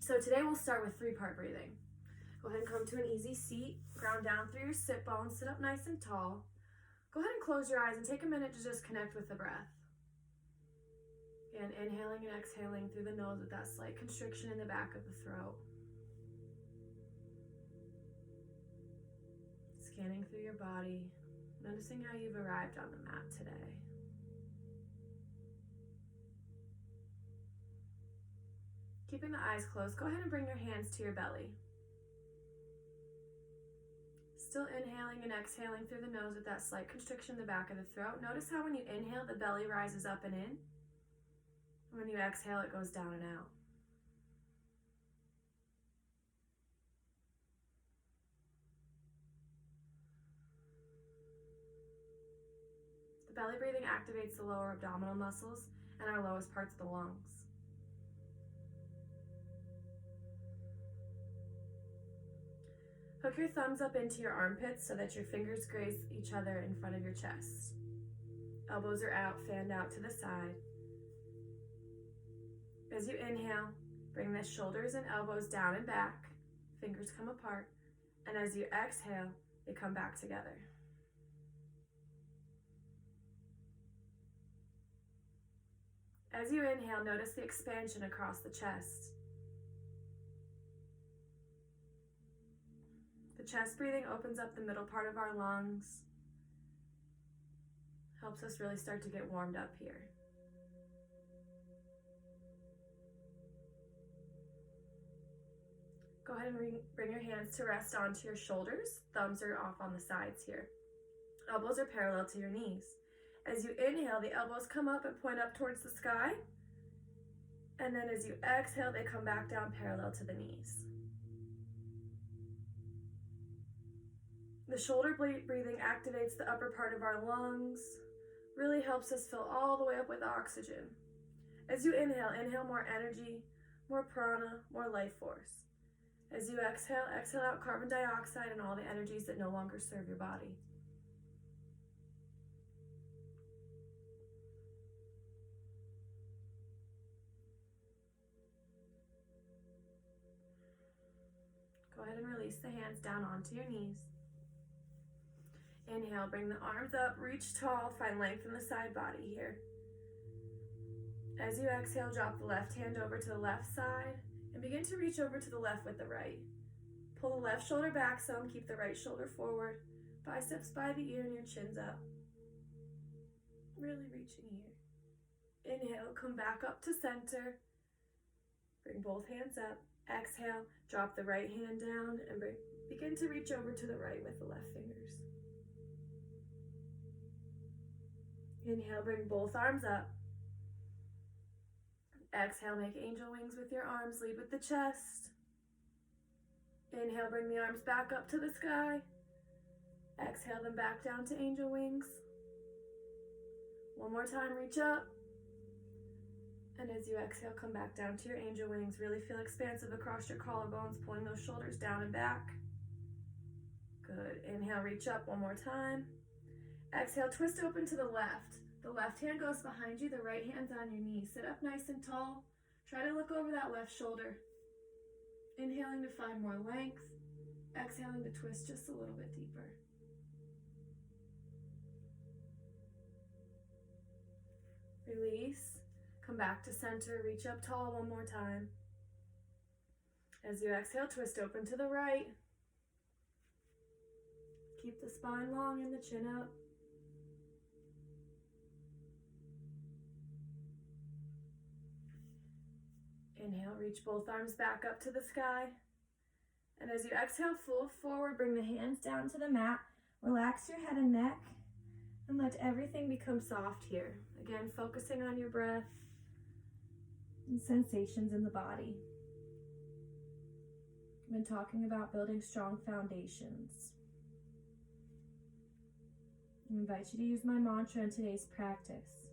So today we'll start with 3-part breathing. Go ahead and come to an easy seat, ground down through your sit bones, sit up nice and tall. Go ahead and close your eyes and take a minute to just connect with the breath. And inhaling and exhaling through the nose with that slight constriction in the back of the throat. Scanning through your body, noticing how you've arrived on the mat today. Keeping the eyes closed, go ahead and bring your hands to your belly. Still inhaling and exhaling through the nose with that slight constriction in the back of the throat. Notice how when you inhale, the belly rises up and in. And when you exhale, it goes down and out. The belly breathing activates the lower abdominal muscles and our lowest parts of the lungs. Hook your thumbs up into your armpits so that your fingers graze each other in front of your chest. Elbows are out, fanned out to the side. As you inhale, bring the shoulders and elbows down and back. Fingers come apart. And as you exhale, they come back together. As you inhale, notice the expansion across the chest. The chest breathing opens up the middle part of our lungs. Helps us really start to get warmed up here. Go ahead and bring your hands to rest onto your shoulders. Thumbs are off on the sides here. Elbows are parallel to your knees. As you inhale, the elbows come up and point up towards the sky. And then as you exhale, they come back down parallel to the knees. The shoulder breathing activates the upper part of our lungs, really helps us fill all the way up with oxygen. As you inhale, inhale more energy, more prana, more life force. As you exhale, exhale out carbon dioxide and all the energies that no longer serve your body. Go ahead and release the hands down onto your knees. Inhale, bring the arms up, reach tall, find length in the side body here. As you exhale, drop the left hand over to the left side and begin to reach over to the left with the right. Pull the left shoulder back some, keep the right shoulder forward, biceps by the ear and your chin's up. Really reaching here. Inhale, come back up to center. Bring both hands up. Exhale, drop the right hand down and begin to reach over to the right with the left fingers. Inhale, bring both arms up. Exhale, make angel wings with your arms, lead with the chest. Inhale, bring the arms back up to the sky. Exhale them back down to angel wings. One more time, reach up. And as you exhale, come back down to your angel wings. Really feel expansive across your collarbones, pulling those shoulders down and back. Good. Inhale, reach up one more time. Exhale, twist open to the left. The left hand goes behind you, the right hand's on your knee. Sit up nice and tall. Try to look over that left shoulder. Inhaling to find more length. Exhaling to twist just a little bit deeper. Release. Come back to center. Reach up tall one more time. As you exhale, twist open to the right. Keep the spine long and the chin up. Inhale, reach both arms back up to the sky. And as you exhale, fold forward, bring the hands down to the mat. Relax your head and neck and let everything become soft here. Again, focusing on your breath and sensations in the body. I've been talking about building strong foundations. I invite you to use my mantra in today's practice.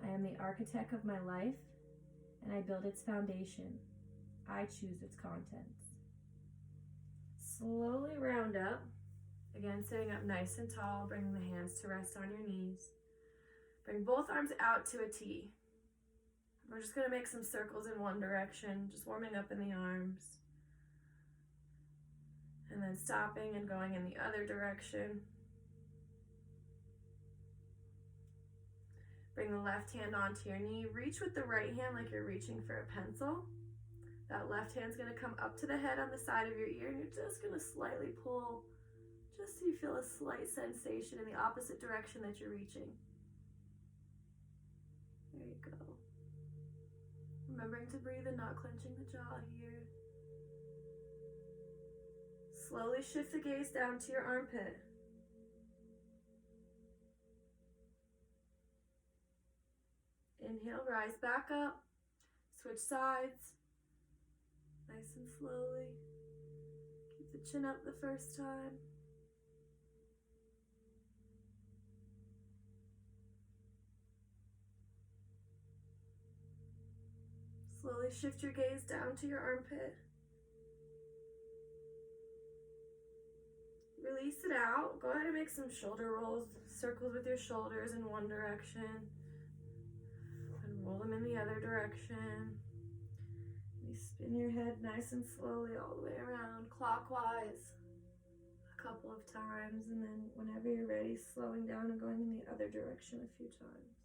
I am the architect of my life, and I build its foundation. I choose its contents. Slowly round up. Again, sitting up nice and tall, bringing the hands to rest on your knees. Bring both arms out to a T. We're just going to make some circles in one direction, just warming up in the arms. And then stopping and going in the other direction. Bring the left hand onto your knee. Reach with the right hand like you're reaching for a pencil. That left hand's going to come up to the head on the side of your ear, and you're just going to slightly pull, just so you feel a slight sensation in the opposite direction that you're reaching. There you go. Remembering to breathe and not clenching the jaw here. Slowly shift the gaze down to your armpit. Inhale, rise back up. Switch sides. Nice and slowly. Keep the chin up the first time. Slowly shift your gaze down to your armpit. Release it out. Go ahead and make some shoulder rolls, circles with your shoulders in one direction, and roll them in the other direction. You spin your head nice and slowly all the way around, clockwise, a couple of times, and then whenever you're ready, slowing down and going in the other direction a few times.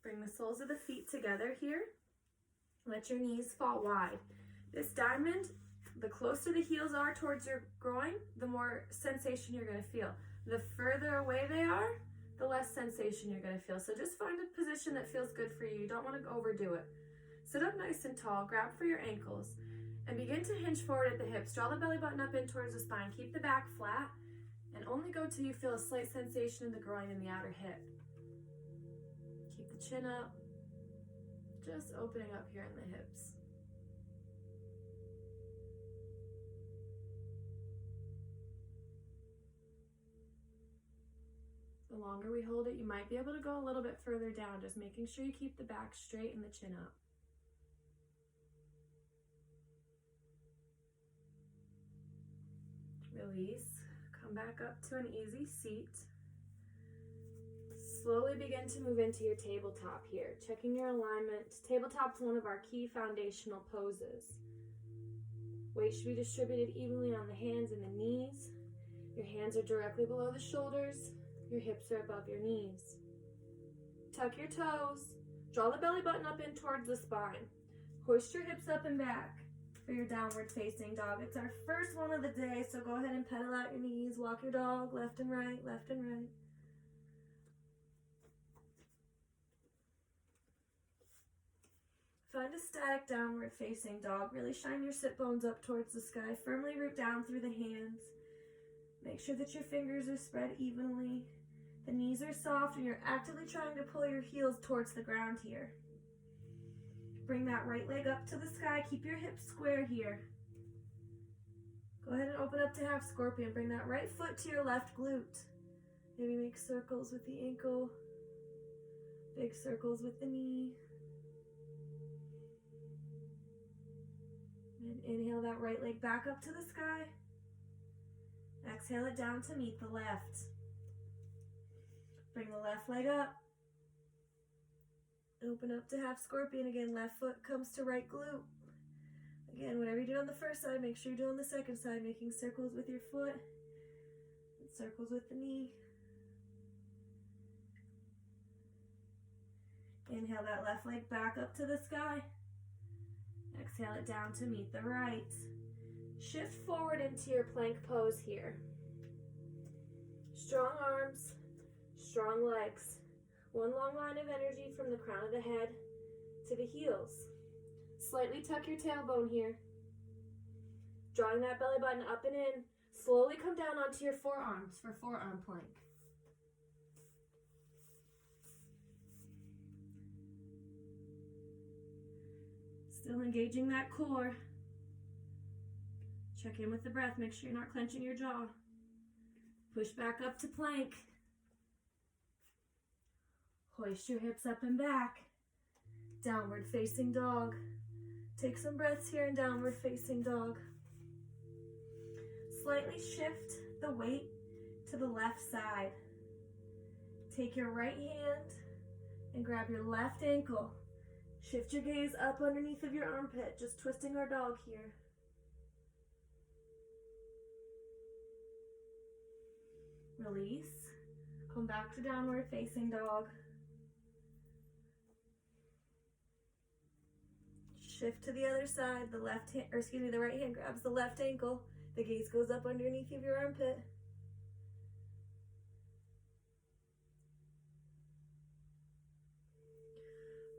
Bring the soles of the feet together here. Let your knees fall wide. This diamond, the closer the heels are towards your groin, the more sensation you're going to feel. The further away they are, the less sensation you're going to feel. So just find a position that feels good for you. You don't want to overdo it. Sit up nice and tall, grab for your ankles, and begin to hinge forward at the hips. Draw the belly button up in towards the spine. Keep the back flat, and only go till you feel a slight sensation in the groin and the outer hip. Keep the chin up, just opening up here in the hips. The longer we hold it, you might be able to go a little bit further down, just making sure you keep the back straight and the chin up. Release, come back up to an easy seat. Slowly begin to move into your tabletop here, checking your alignment. Tabletop's one of our key foundational poses. Weight should be distributed evenly on the hands and the knees. Your hands are directly below the shoulders. Your hips are above your knees. Tuck your toes. Draw the belly button up in towards the spine. Hoist your hips up and back for your downward facing dog. It's our first one of the day, so go ahead and pedal out your knees. Walk your dog left and right, left and right. Find a static downward facing dog. Really shine your sit bones up towards the sky. Firmly root down through the hands. Make sure that your fingers are spread evenly. The knees are soft and you're actively trying to pull your heels towards the ground here. Bring that right leg up to the sky. Keep your hips square here. Go ahead and open up to half scorpion. Bring that right foot to your left glute. Maybe make circles with the ankle. Big circles with the knee. And inhale that right leg back up to the sky. Exhale it down to meet the left. Bring the left leg up. Open up to half scorpion again. Left foot comes to right glute. Again, whatever you do on the first side, make sure you do on the second side, making circles with your foot and circles with the knee. Inhale that left leg back up to the sky. Exhale it down to meet the right. Shift forward into your plank pose here. Strong arms, strong legs. One long line of energy from the crown of the head to the heels. Slightly tuck your tailbone here. Drawing that belly button up and in. Slowly come down onto your forearms for forearm plank. Still engaging that core. Check in with the breath. Make sure you're not clenching your jaw. Push back up to plank. Hoist your hips up and back. Downward facing dog. Take some breaths here in downward facing dog. Slightly shift the weight to the left side. Take your right hand and grab your left ankle. Shift your gaze up underneath of your armpit, just twisting our dog here. Release. Come back to downward facing dog. Shift to the other side. The right hand grabs the left ankle. The gaze goes up underneath of your armpit.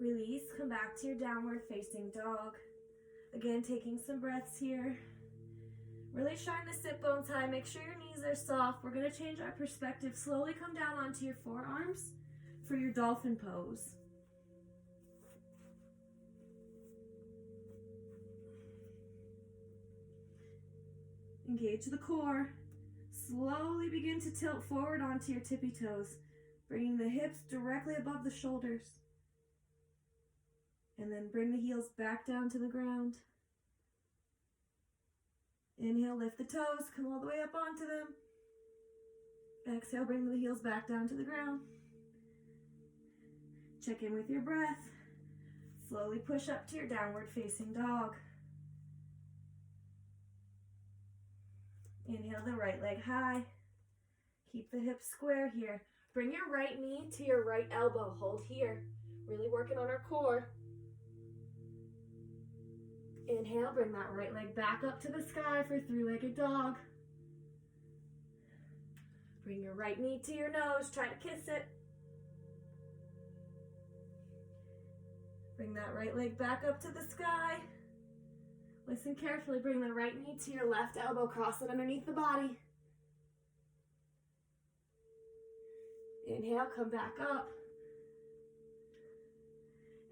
Release, come back to your downward facing dog. Again, taking some breaths here. Really shine the sit bones high. Make sure your knees are soft. We're going to change our perspective. Slowly come down onto your forearms for your dolphin pose. Engage the core. Slowly begin to tilt forward onto your tippy toes, bringing the hips directly above the shoulders. And then bring the heels back down to the ground. Inhale, lift the toes, come all the way up onto them. Exhale, bring the heels back down to the ground. Check in with your breath. Slowly push up to your downward facing dog. Inhale the right leg high. Keep the hips square here. Bring your right knee to your right elbow. Hold here. Really working on our core. Inhale, bring that right leg back up to the sky for three-legged dog. Bring your right knee to your nose, try to kiss it. Bring that right leg back up to the sky. Listen carefully, bring the right knee to your left elbow, cross it underneath the body. Inhale, come back up.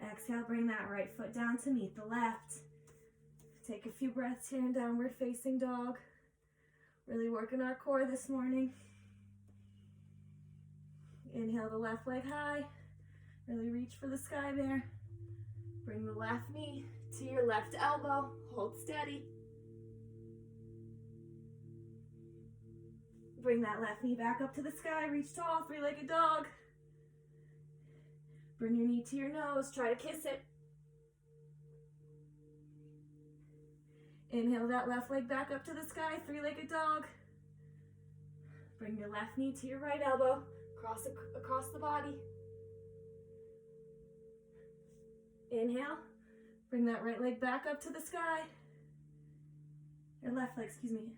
Exhale, bring that right foot down to meet the left. Take a few breaths here in downward facing dog. Really working our core this morning. Inhale the left leg high. Really reach for the sky there. Bring the left knee to your left elbow. Hold steady. Bring that left knee back up to the sky. Reach tall, three-legged dog. Bring your knee to your nose. Try to kiss it. Inhale that left leg back up to the sky, three-legged dog. Bring your left knee to your right elbow, across the body. Inhale, bring that right leg back up to the sky. Your left leg, excuse me.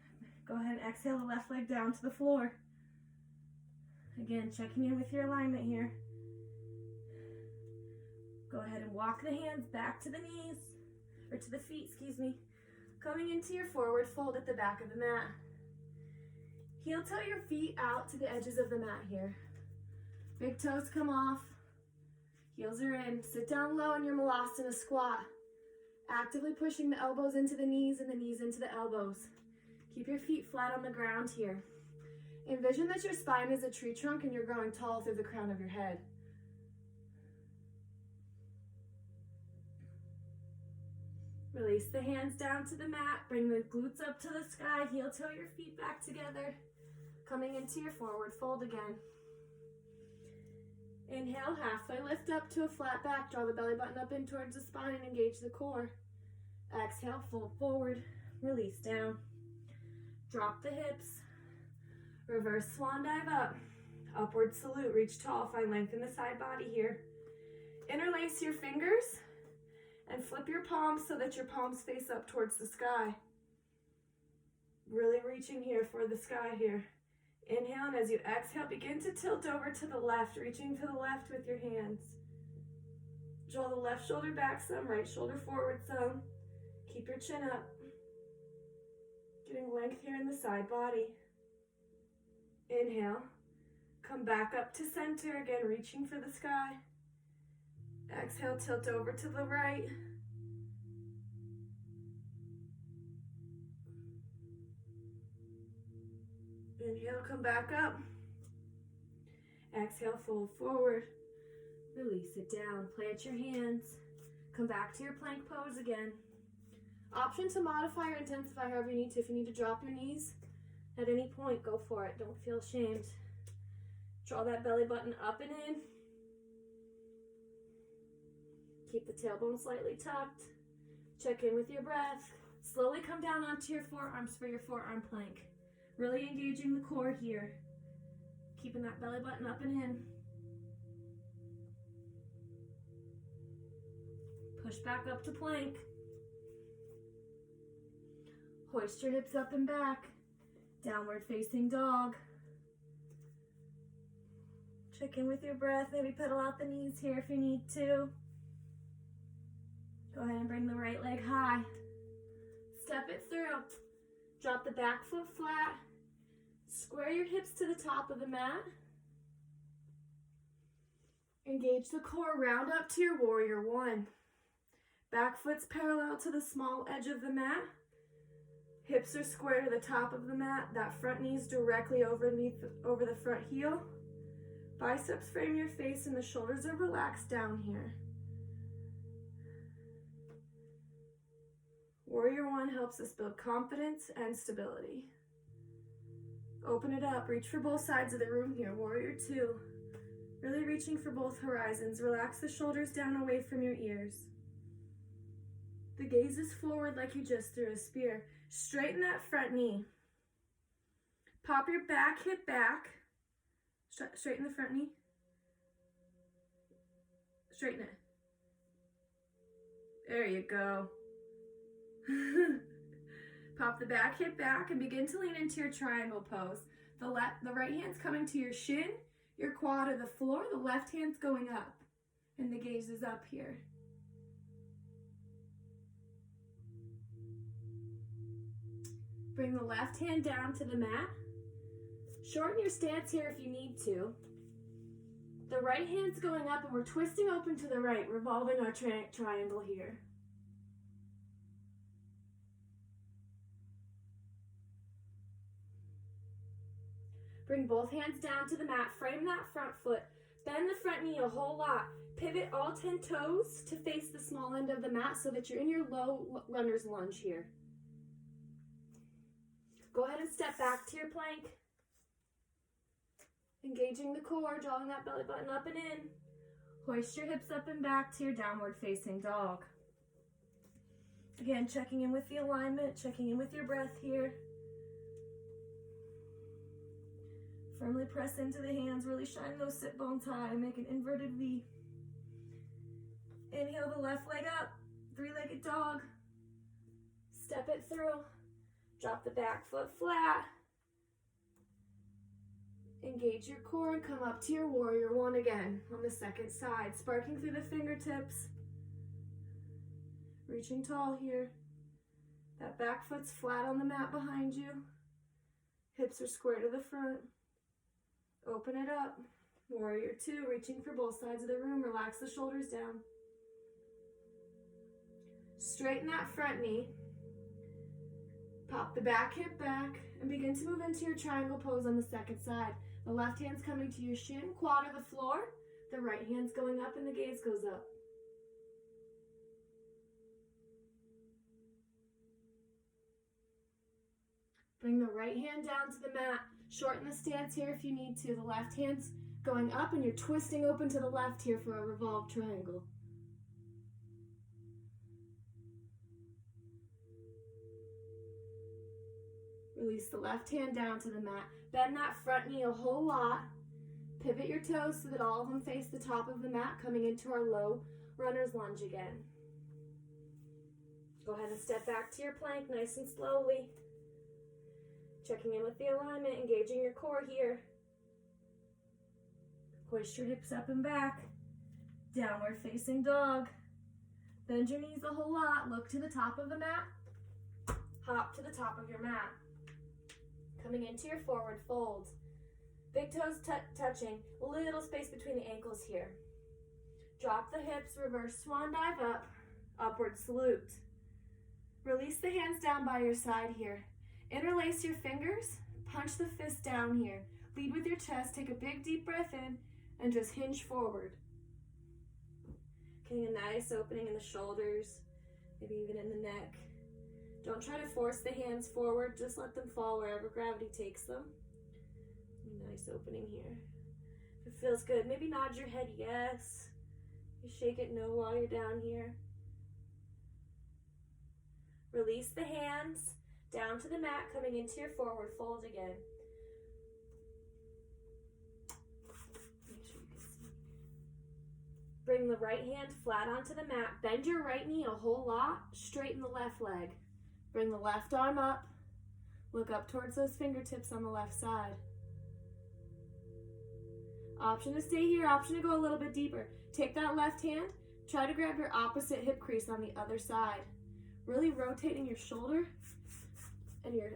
Go ahead and exhale the left leg down to the floor. Again, checking in with your alignment here. Go ahead and walk the hands back to the knees, or to the feet, excuse me. Coming into your forward fold at the back of the mat. Heel toe your feet out to the edges of the mat here. Big toes come off. Heels are in. Sit down low in your Malasana squat. Actively pushing the elbows into the knees and the knees into the elbows. Keep your feet flat on the ground here. Envision that your spine is a tree trunk and you're growing tall through the crown of your head. Release the hands down to the mat. Bring the glutes up to the sky. Heel toe your feet back together. Coming into your forward fold again. Inhale, halfway lift up to a flat back. Draw the belly button up in towards the spine and engage the core. Exhale, fold forward. Release down. Drop the hips. Reverse swan dive up. Upward salute. Reach tall. Find length in the side body here. Interlace your fingers. And flip your palms so that your palms face up towards the sky. Really reaching here for the sky here. Inhale, and as you exhale, begin to tilt over to the left, reaching to the left with your hands. Draw the left shoulder back some, right shoulder forward some. Keep your chin up. Getting length here in the side body. Inhale. Come back up to center, again reaching for the sky. Exhale, tilt over to the right. Inhale, come back up. Exhale, fold forward. Release it down. Plant your hands. Come back to your plank pose again. Option to modify or intensify however you need to. If you need to drop your knees at any point, go for it. Don't feel ashamed. Draw that belly button up and in. Keep the tailbone slightly tucked. Check in with your breath. Slowly come down onto your forearms for your forearm plank. Really engaging the core here. Keeping that belly button up and in. Push back up to plank. Hoist your hips up and back. Downward facing dog. Check in with your breath. Maybe pedal out the knees here if you need to. Go ahead and bring the right leg high. Step it through. Drop the back foot flat. Square your hips to the top of the mat. Engage the core. Round up to your warrior one. Back foot's parallel to the small edge of the mat. Hips are square to the top of the mat. That front knee's directly over the front heel. Biceps frame your face and the shoulders are relaxed down here. Warrior one helps us build confidence and stability. Open it up. Reach for both sides of the room here. Warrior two. Really reaching for both horizons. Relax the shoulders down away from your ears. The gaze is forward like you just threw a spear. Straighten that front knee. Pop your back hip back. Straighten the front knee. Straighten it. There you go. Pop the back hip back and begin to lean into your triangle pose. The right hand's coming to your shin, your quad or the floor. The left hand's going up, and the gaze is up here. Bring the left hand down to the mat. Shorten your stance here if you need to. The right hand's going up and we're twisting open to the right, revolving our triangle here. Bring both hands down to the mat. Frame that front foot. Bend the front knee a whole lot. Pivot all 10 toes to face the small end of the mat so that you're in your low runner's lunge here. Go ahead and step back to your plank. Engaging the core, drawing that belly button up and in. Hoist your hips up and back to your downward facing dog. Again, checking in with the alignment, checking in with your breath here. Firmly press into the hands, really shine those sit bones high, make an inverted V. Inhale the left leg up, three-legged dog. Step it through. Drop the back foot flat. Engage your core and come up to your warrior one again on the second side. Sparking through the fingertips. Reaching tall here. That back foot's flat on the mat behind you. Hips are square to the front. Open it up. Warrior two, reaching for both sides of the room. Relax the shoulders down. Straighten that front knee. Pop the back hip back and begin to move into your triangle pose on the second side. The left hand's coming to your shin, quad or the floor. The right hand's going up and the gaze goes up. Bring the right hand down to the mat. Shorten the stance here if you need to. The left hand's going up and you're twisting open to the left here for a revolved triangle. Release the left hand down to the mat. Bend that front knee a whole lot. Pivot your toes so that all of them face the top of the mat, coming into our low runner's lunge again. Go ahead and step back to your plank nice and slowly. Checking in with the alignment, engaging your core here. Hoist your hips up and back. Downward facing dog. Bend your knees a whole lot. Look to the top of the mat. Hop to the top of your mat. Coming into your forward fold. Big toes touching. A little space between the ankles here. Drop the hips, reverse swan dive up. Upward salute. Release the hands down by your side here. Interlace your fingers. Punch the fist down here. Lead with your chest. Take a big deep breath in and just hinge forward. Getting a nice opening in the shoulders, maybe even in the neck. Don't try to force the hands forward, just let them fall wherever gravity takes them. Nice opening here. If it feels good, maybe nod your head yes. You shake it no while you're down here. Release the hands down to the mat, coming into your forward fold again. Make sure you can see. Bring the right hand flat onto the mat. Bend your right knee a whole lot. Straighten the left leg. Bring the left arm up. Look up towards those fingertips on the left side. Option to stay here, option to go a little bit deeper. Take that left hand, try to grab your opposite hip crease on the other side. Really rotating your shoulder and your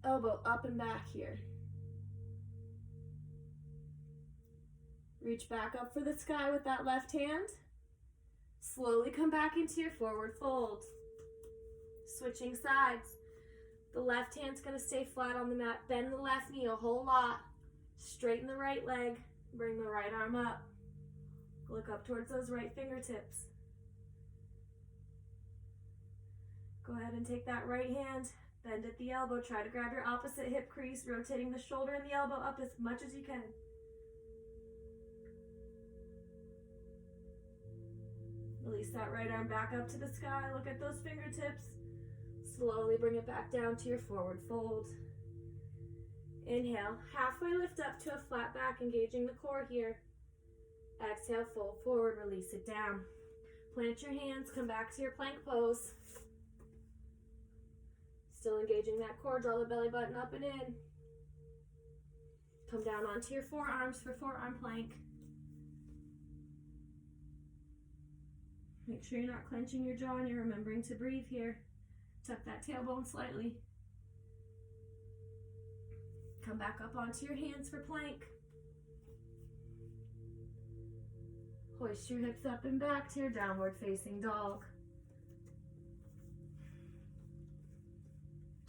elbow up and back here. Reach back up for the sky with that left hand. Slowly come back into your forward fold. Switching sides. The left hand's gonna stay flat on the mat. Bend the left knee a whole lot. Straighten the right leg. Bring the right arm up. Look up towards those right fingertips. Go ahead and take that right hand, bend at the elbow, try to grab your opposite hip crease, rotating the shoulder and the elbow up as much as you can. Release that right arm back up to the sky, look at those fingertips. Slowly bring it back down to your forward fold. Inhale, halfway lift up to a flat back, engaging the core here. Exhale, fold forward, release it down. Plant your hands, come back to your plank pose. Still engaging that core, draw the belly button up and in. Come down onto your forearms for forearm plank. Make sure you're not clenching your jaw and you're remembering to breathe here. Tuck that tailbone slightly. Come back up onto your hands for plank. Hoist your hips up and back to your downward facing dog.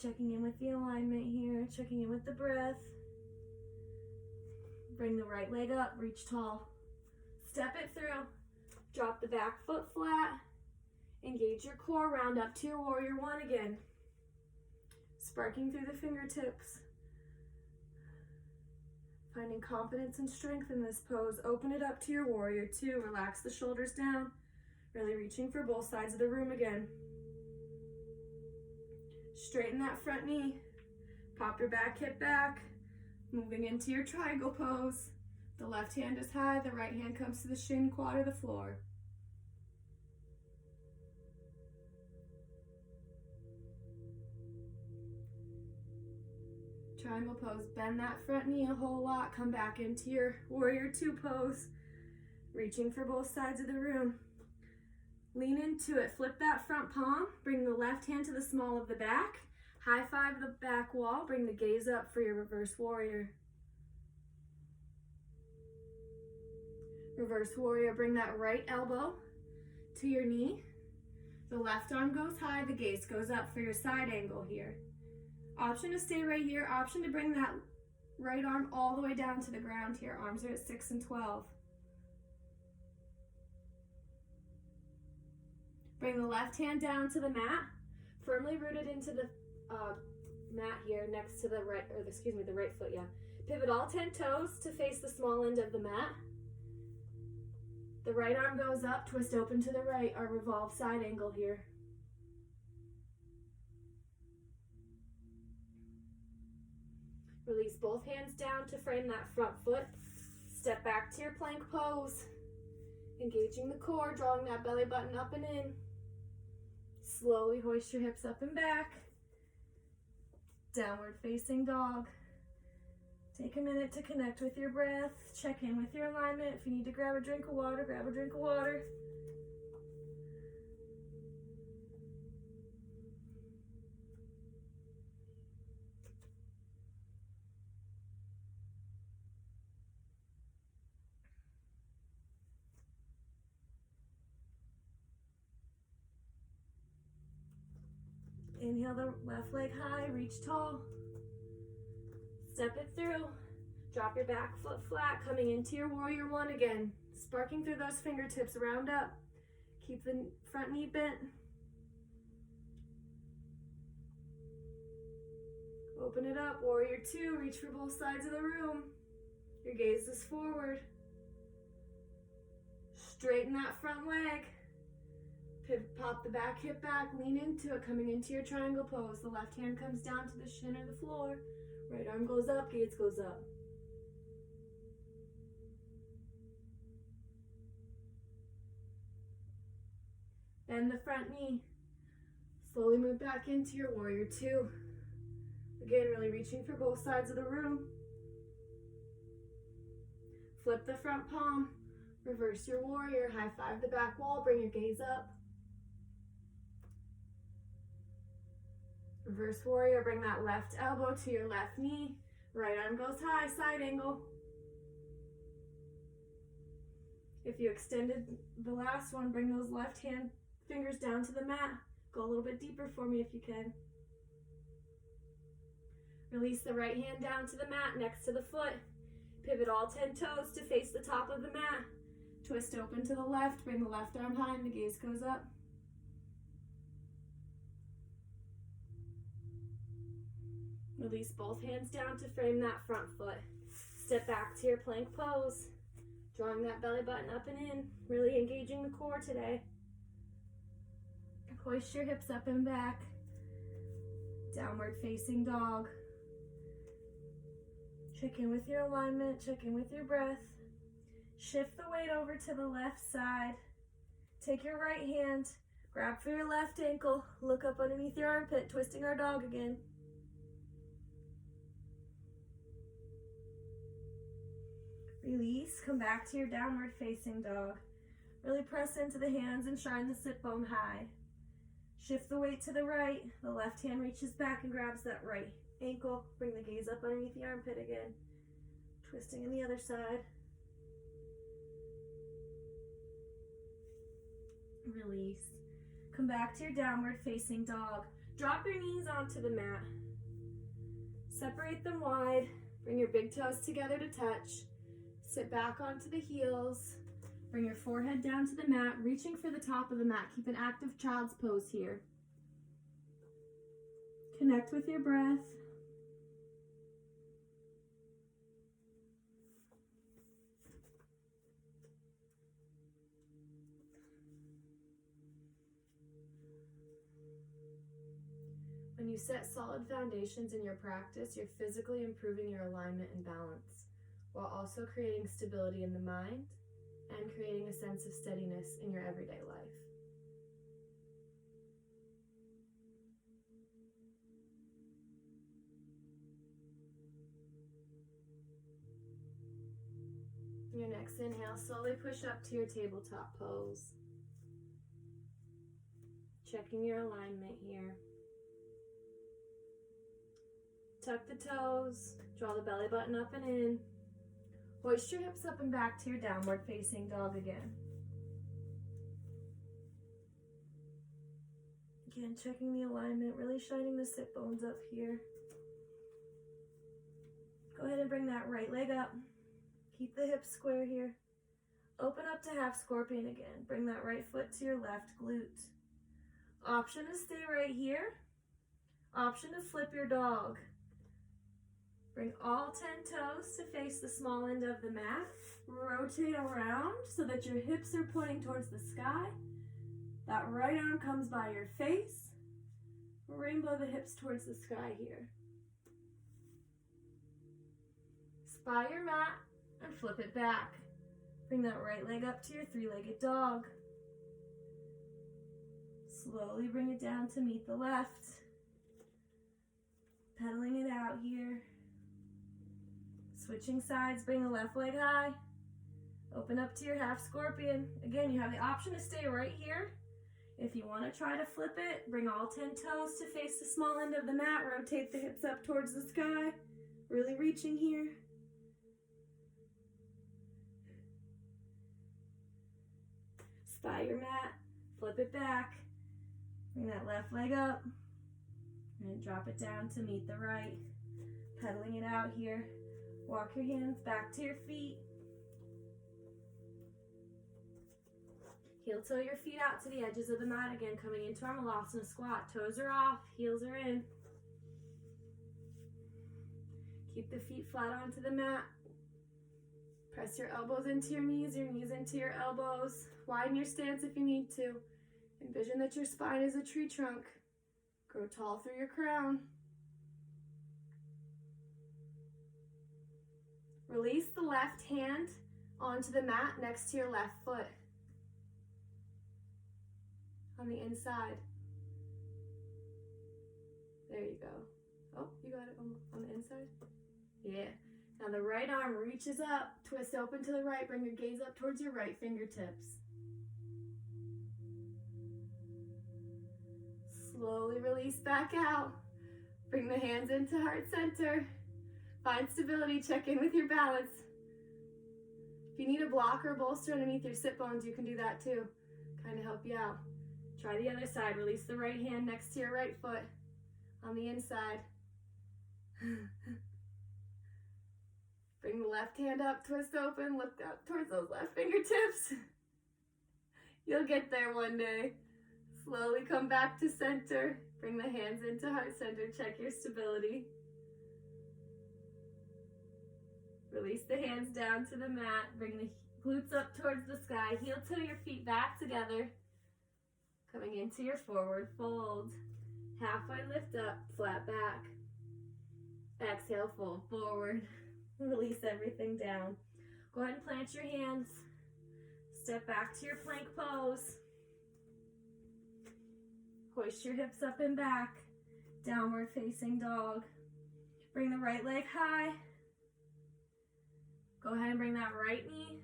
Checking in with the alignment here, checking in with the breath. Bring the right leg up, reach tall. Step it through. Drop the back foot flat. Engage your core, round up to your warrior one again. Sparking through the fingertips. Finding confidence and strength in this pose. Open it up to your warrior two. Relax the shoulders down. Really reaching for both sides of the room again. Straighten that front knee. Pop your back hip back. Moving into your triangle pose. The left hand is high. The right hand comes to the shin, quad, or the floor. Triangle pose. Bend that front knee a whole lot. Come back into your warrior two pose. Reaching for both sides of the room. Lean into it. Flip that front palm. Bring the left hand to the small of the back. High five the back wall. Bring the gaze up for your reverse warrior. Reverse warrior. Bring that right elbow to your knee. The left arm goes high. The gaze goes up for your side angle here. Option to stay right here. Option to bring that right arm all the way down to the ground here. Arms are at 6 and 12. Bring the left hand down to the mat, firmly rooted into the mat here next to the right, the right foot, yeah. Pivot all 10 toes to face the small end of the mat. The right arm goes up, twist open to the right, our revolve side angle here. Release both hands down to frame that front foot. Step back to your plank pose. Engaging the core, drawing that belly button up and in. Slowly hoist your hips up and back. Downward facing dog. Take a minute to connect with your breath. Check in with your alignment. If you need to grab a drink of water, grab a drink of water. Inhale the left leg high, reach tall. Step it through. Drop your back foot flat, coming into your warrior one again. Sparking through those fingertips, round up. Keep the front knee bent. Open it up, warrior two, reach for both sides of the room. Your gaze is forward. Straighten that front leg. Pop the back hip back, lean into it, coming into your triangle pose. The left hand comes down to the shin or the floor. Right arm goes up, gaze goes up. Bend the front knee. Slowly move back into your warrior two. Again, really reaching for both sides of the room. Flip the front palm. Reverse your warrior. High five the back wall. Bring your gaze up. Reverse warrior. Bring that left elbow to your left knee. Right arm goes high, side angle. If you extended the last one, bring those left hand fingers down to the mat. Go a little bit deeper for me if you can. Release the right hand down to the mat next to the foot. Pivot all 10 toes to face the top of the mat. Twist open to the left. Bring the left arm high and the gaze goes up. Release both hands down to frame that front foot. Step back to your plank pose. Drawing that belly button up and in. Really engaging the core today. Hoist your hips up and back. Downward facing dog. Check in with your alignment. Check in with your breath. Shift the weight over to the left side. Take your right hand. Grab for your left ankle. Look up underneath your armpit. Twisting our dog again. Release, come back to your downward facing dog. Really press into the hands and shine the sit bone high. Shift the weight to the right. The left hand reaches back and grabs that right ankle. Bring the gaze up underneath the armpit again. Twisting in the other side. Release. Come back to your downward facing dog. Drop your knees onto the mat. Separate them wide. Bring your big toes together to touch. Sit back onto the heels. Bring your forehead down to the mat, reaching for the top of the mat. Keep an active child's pose here. Connect with your breath. When you set solid foundations in your practice, you're physically improving your alignment and balance, while also creating stability in the mind and creating a sense of steadiness in your everyday life. Your next inhale, slowly push up to your tabletop pose. Checking your alignment here. Tuck the toes, draw the belly button up and in. Hoist your hips up and back to your downward facing dog again. Again, checking the alignment, really shining the sit bones up here. Go ahead and bring that right leg up. Keep the hips square here. Open up to half scorpion again. Bring that right foot to your left glute. Option to stay right here. Option to flip your dog. Bring all 10 toes to face the small end of the mat. Rotate around so that your hips are pointing towards the sky. That right arm comes by your face. Rainbow the hips towards the sky here. Spy your mat and flip it back. Bring that right leg up to your three-legged dog. Slowly bring it down to meet the left. Pedaling it out here. Switching sides, bring the left leg high. Open up to your half scorpion. Again, you have the option to stay right here. If you want to try to flip it, bring all 10 toes to face the small end of the mat. Rotate the hips up towards the sky. Really reaching here. Spy your mat, flip it back. Bring that left leg up. And drop it down to meet the right. Pedaling it out here. Walk your hands back to your feet. Heel toe your feet out to the edges of the mat again, coming into our Malasana squat. Toes are off, heels are in. Keep the feet flat onto the mat. Press your elbows into your knees into your elbows. Widen your stance if you need to. Envision that your spine is a tree trunk. Grow tall through your crown. Release the left hand onto the mat next to your left foot. On the inside. There you go. Oh, you got it on the inside? Yeah. Now the right arm reaches up, twist open to the right, bring your gaze up towards your right fingertips. Slowly release back out. Bring the hands into heart center. Find stability, check in with your balance. If you need a block or bolster underneath your sit bones, you can do that too. Kind of help you out. Try the other side. Release the right hand next to your right foot on the inside. Bring the left hand up, twist open, look up towards those left fingertips. You'll get there one day. Slowly come back to center. Bring the hands into heart center. Check your stability. Release the hands down to the mat. Bring the glutes up towards the sky. Heel toe your feet back together. Coming into your forward fold. Halfway lift up, flat back. Exhale, fold forward. Release everything down. Go ahead and plant your hands. Step back to your plank pose. Hoist your hips up and back. Downward facing dog. Bring the right leg high. Go ahead and bring that right knee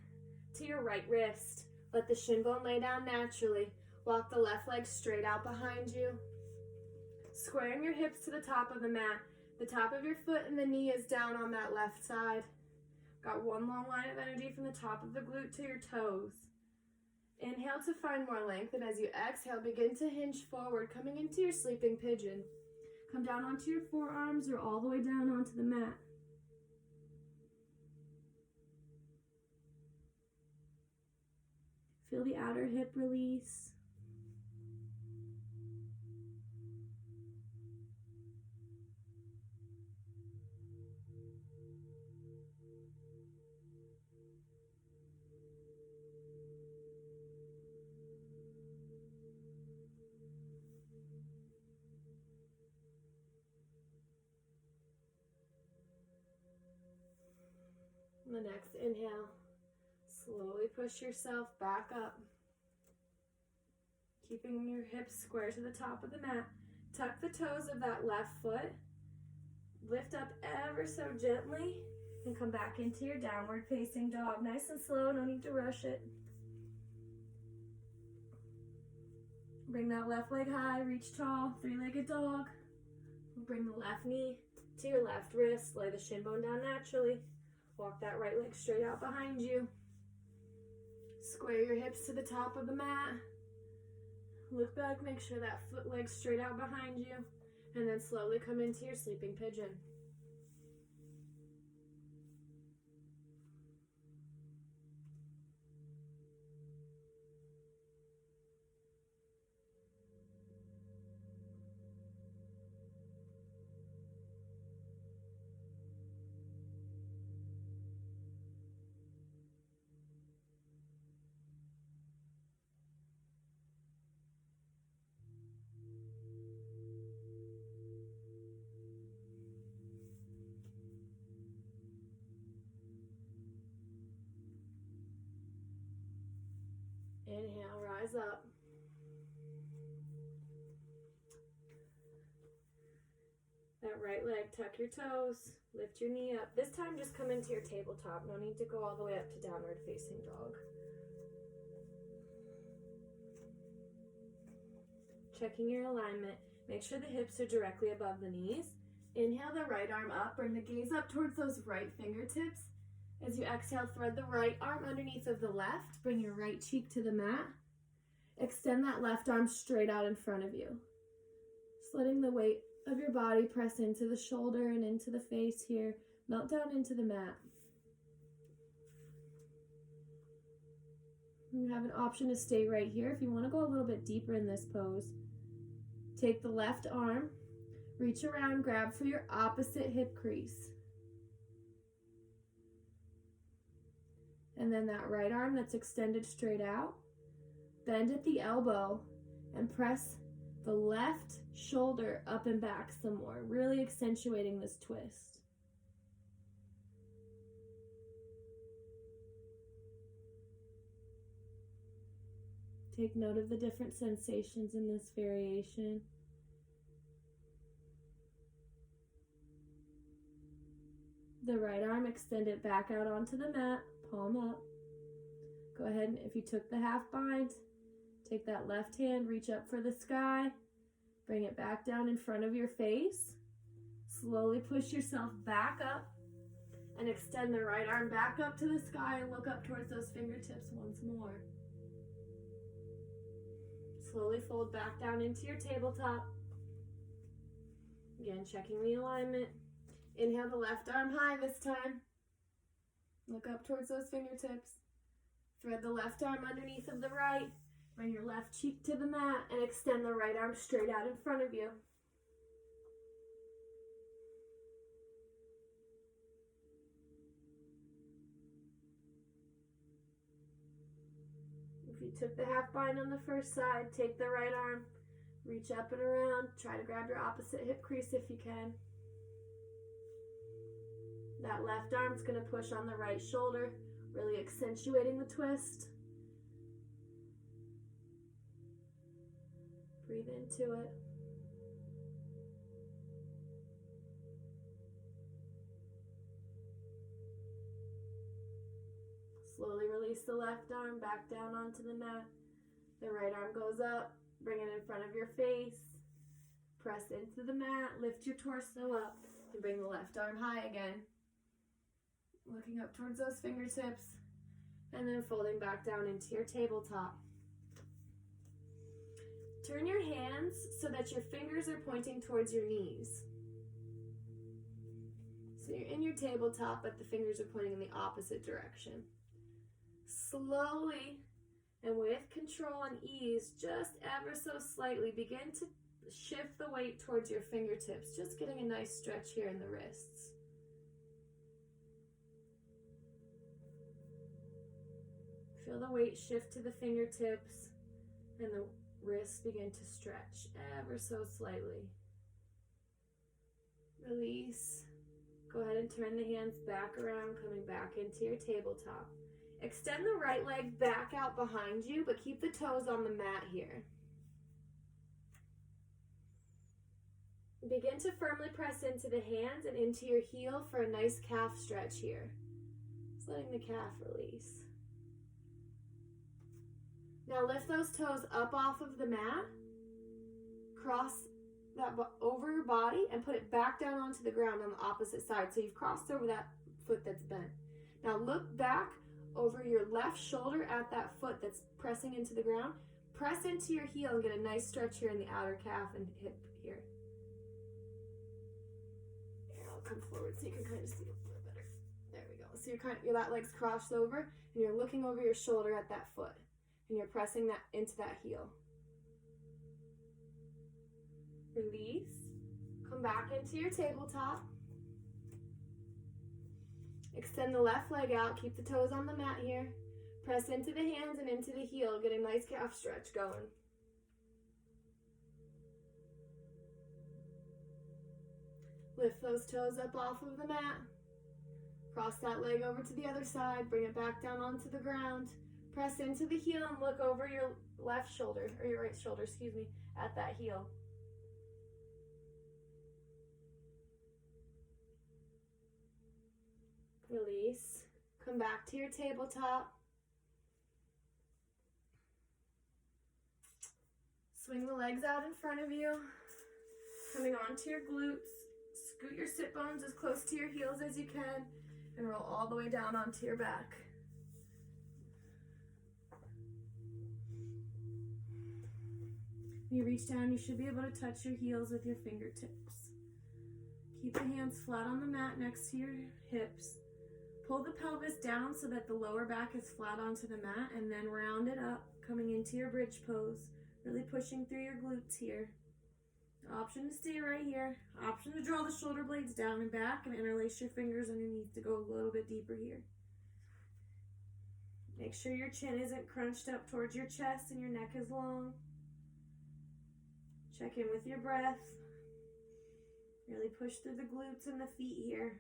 to your right wrist. Let the shin bone lay down naturally. Walk the left leg straight out behind you. Squaring your hips to the top of the mat. The top of your foot and the knee is down on that left side. Got one long line of energy from the top of the glute to your toes. Inhale to find more length, and as you exhale, begin to hinge forward, coming into your sleeping pigeon. Come down onto your forearms or all the way down onto the mat. Feel the outer hip release. The next inhale, slowly push yourself back up. Keeping your hips square to the top of the mat. Tuck the toes of that left foot. Lift up ever so gently and come back into your downward facing dog. Nice and slow, no need to rush it. Bring that left leg high, reach tall, three-legged dog. Bring the left knee to your left wrist. Lay the shin bone down naturally. Walk that right leg straight out behind you. Square your hips to the top of the mat. Look back, make sure that foot leg's straight out behind you. And then slowly come into your sleeping pigeon. Inhale, rise up. That right leg, tuck your toes, lift your knee up. This time just come into your tabletop. No need to go all the way up to downward facing dog. Checking your alignment. Make sure the hips are directly above the knees. Inhale the right arm up. Bring the gaze up towards those right fingertips. As you exhale, thread the right arm underneath of the left. Bring your right cheek to the mat. Extend that left arm straight out in front of you. Just letting the weight of your body press into the shoulder and into the face here. Melt down into the mat. You have an option to stay right here if you want to go a little bit deeper in this pose. Take the left arm, reach around, grab for your opposite hip crease. And then that right arm that's extended straight out, bend at the elbow and press the left shoulder up and back some more, really accentuating this twist. Take note of the different sensations in this variation. The right arm, extend it back out onto the mat, palm up. Go ahead and if you took the half bind, take that left hand, reach up for the sky, bring it back down in front of your face. Slowly push yourself back up and extend the right arm back up to the sky and look up towards those fingertips once more. Slowly fold back down into your tabletop. Again, checking the alignment. Inhale the left arm high this time. Look up towards those fingertips. Thread the left arm underneath of the right. Bring your left cheek to the mat and extend the right arm straight out in front of you. If you took the half bind on the first side, take the right arm, reach up and around. Try to grab your opposite hip crease if you can. That left arm's going to push on the right shoulder, really accentuating the twist. Breathe into it. Slowly release the left arm back down onto the mat. The right arm goes up, bring it in front of your face. Press into the mat, lift your torso up, and bring the left arm high again. Looking up towards those fingertips, and then folding back down into your tabletop. Turn your hands so that your fingers are pointing towards your knees. So you're in your tabletop, but the fingers are pointing in the opposite direction. Slowly and with control and ease, just ever so slightly, begin to shift the weight towards your fingertips, just getting a nice stretch here in the wrists. Feel the weight shift to the fingertips and the wrists begin to stretch ever so slightly. Release. Go ahead and turn the hands back around, coming back into your tabletop. Extend the right leg back out behind you, but keep the toes on the mat here. Begin to firmly press into the hands and into your heel for a nice calf stretch here. Just letting the calf release. Now lift those toes up off of the mat, cross that over your body and put it back down onto the ground on the opposite side. So you've crossed over that foot that's bent. Now look back over your left shoulder at that foot that's pressing into the ground. Press into your heel and get a nice stretch here in the outer calf and hip here. Here, I'll come forward so you can kind of see it a little better. There we go. So your that leg's crossed over and you're looking over your shoulder at that foot. And you're pressing that into that heel. Release. Come back into your tabletop. Extend the left leg out. Keep the toes on the mat here. Press into the hands and into the heel. Get a nice calf stretch going. Lift those toes up off of the mat. Cross that leg over to the other side. Bring it back down onto the ground. Press into the heel and look over your left shoulder, or your right shoulder, excuse me, at that heel. Release. Come back to your tabletop. Swing the legs out in front of you. Coming onto your glutes. Scoot your sit bones as close to your heels as you can and roll all the way down onto your back. When you reach down, you should be able to touch your heels with your fingertips. Keep the hands flat on the mat next to your hips. Pull the pelvis down so that the lower back is flat onto the mat, and then round it up, coming into your bridge pose. Really pushing through your glutes here. Option to stay right here. Option to draw the shoulder blades down and back and interlace your fingers underneath to go a little bit deeper here. Make sure your chin isn't crunched up towards your chest and your neck is long. Check in with your breath. Really push through the glutes and the feet here.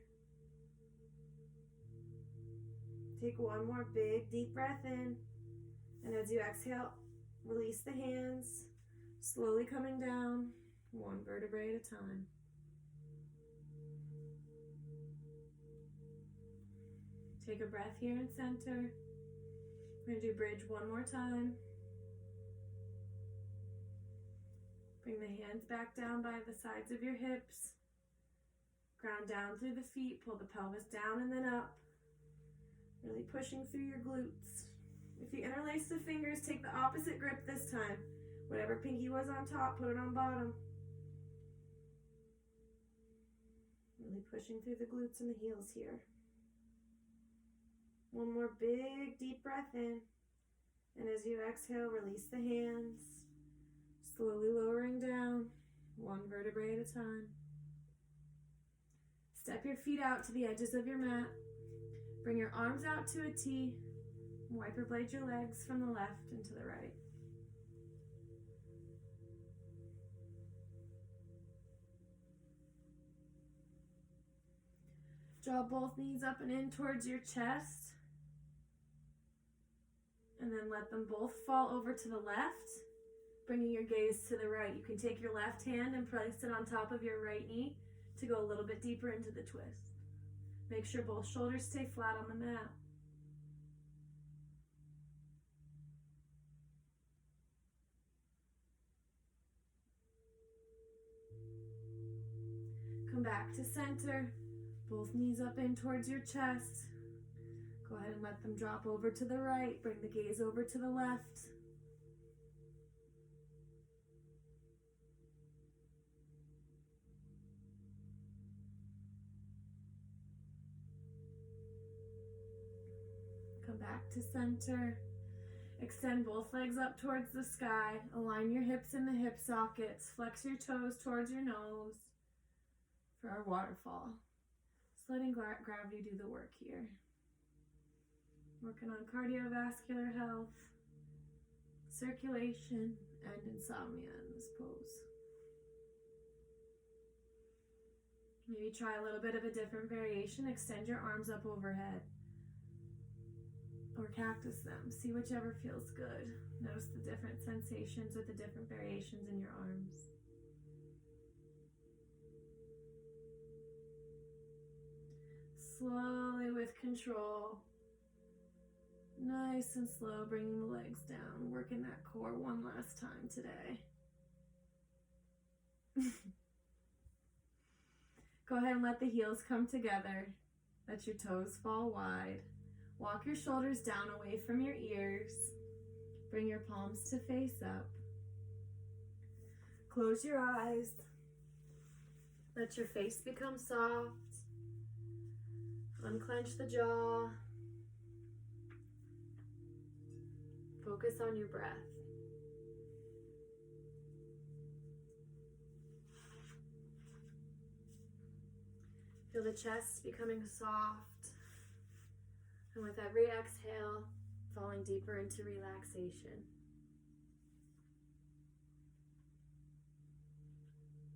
Take one more big deep breath in. And as you exhale, release the hands, slowly coming down, one vertebrae at a time. Take a breath here in center. We're going to do bridge one more time. Bring the hands back down by the sides of your hips. Ground down through the feet. Pull the pelvis down and then up. Really pushing through your glutes. If you interlace the fingers, take the opposite grip this time. Whatever pinky was on top, put it on bottom. Really pushing through the glutes and the heels here. One more big deep breath in. And as you exhale, release the hands. Slowly lowering down, one vertebrae at a time. Step your feet out to the edges of your mat. Bring your arms out to a T. Wiper blade your legs from the left and to the right. Draw both knees up and in towards your chest. And then let them both fall over to the left, bringing your gaze to the right. You can take your left hand and place it on top of your right knee to go a little bit deeper into the twist. Make sure both shoulders stay flat on the mat. Come back to center. Both knees up in towards your chest. Go ahead and let them drop over to the right. Bring the gaze over to the left. Come back to center. Extend both legs up towards the sky. Align your hips in the hip sockets. Flex your toes towards your nose for our waterfall. Just letting gravity do the work here. Working on cardiovascular health, circulation, and insomnia in this pose. Maybe try a little bit of a different variation. Extend your arms up overhead. Or cactus them. See whichever feels good. Notice the different sensations with the different variations in your arms. Slowly with control. Nice and slow, bringing the legs down. Working that core one last time today. Go ahead and let the heels come together. Let your toes fall wide. Walk your shoulders down away from your ears. Bring your palms to face up. Close your eyes. Let your face become soft. Unclench the jaw. Focus on your breath. Feel the chest becoming soft. And with every exhale, falling deeper into relaxation.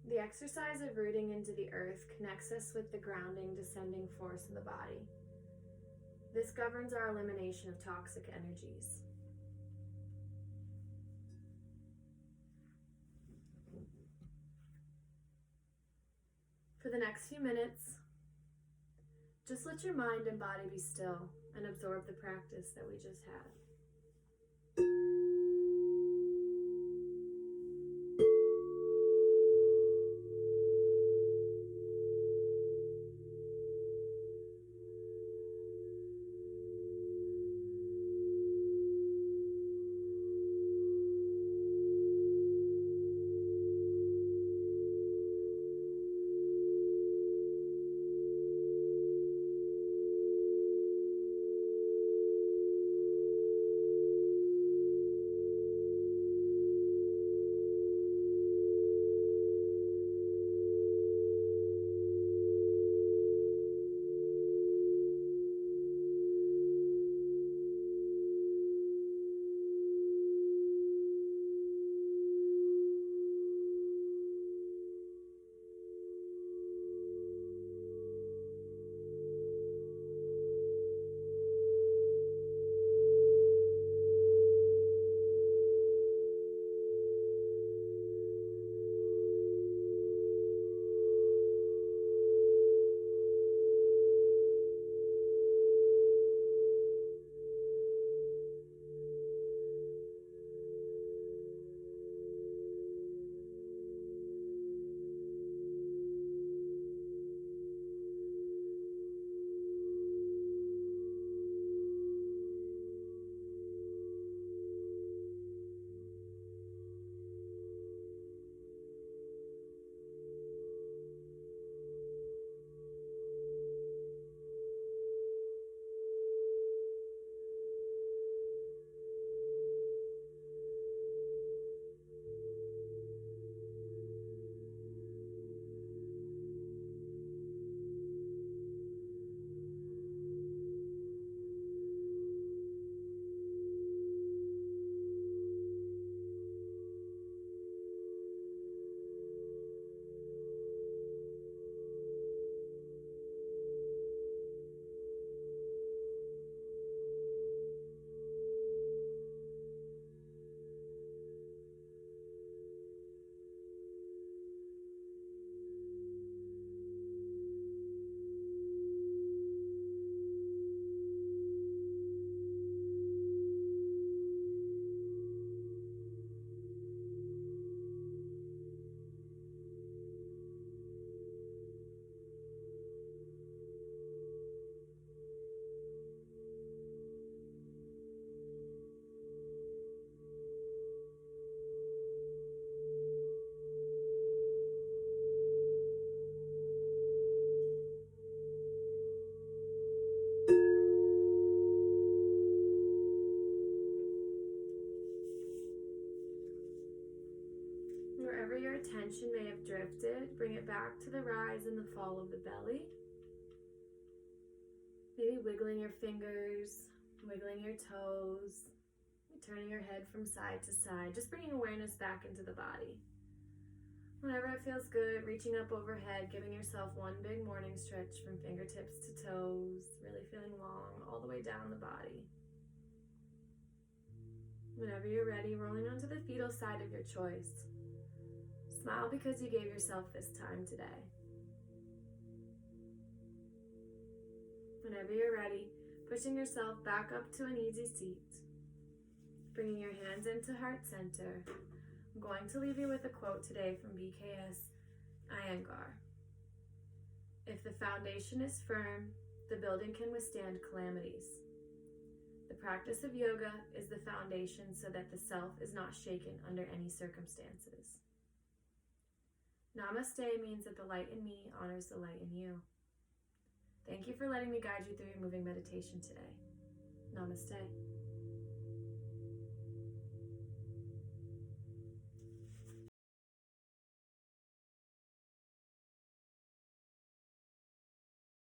The exercise of rooting into the earth connects us with the grounding, descending force in the body. This governs our elimination of toxic energies. For the next few minutes, just let your mind and body be still and absorb the practice that we just had. drifted, bring it back to the rise and the fall of the belly. Maybe wiggling your fingers, wiggling your toes, turning your head from side to side, just bringing awareness back into the body. Whenever it feels good, reaching up overhead, giving yourself one big morning stretch from fingertips to toes, really feeling long all the way down the body. Whenever you're ready, rolling onto the fetal side of your choice. Smile because you gave yourself this time today. Whenever you're ready, pushing yourself back up to an easy seat. Bringing your hands into heart center. I'm going to leave you with a quote today from BKS Iyengar. If the foundation is firm, the building can withstand calamities. The practice of yoga is the foundation so that the self is not shaken under any circumstances. Namaste means that the light in me honors the light in you. Thank you for letting me guide you through your moving meditation today. Namaste.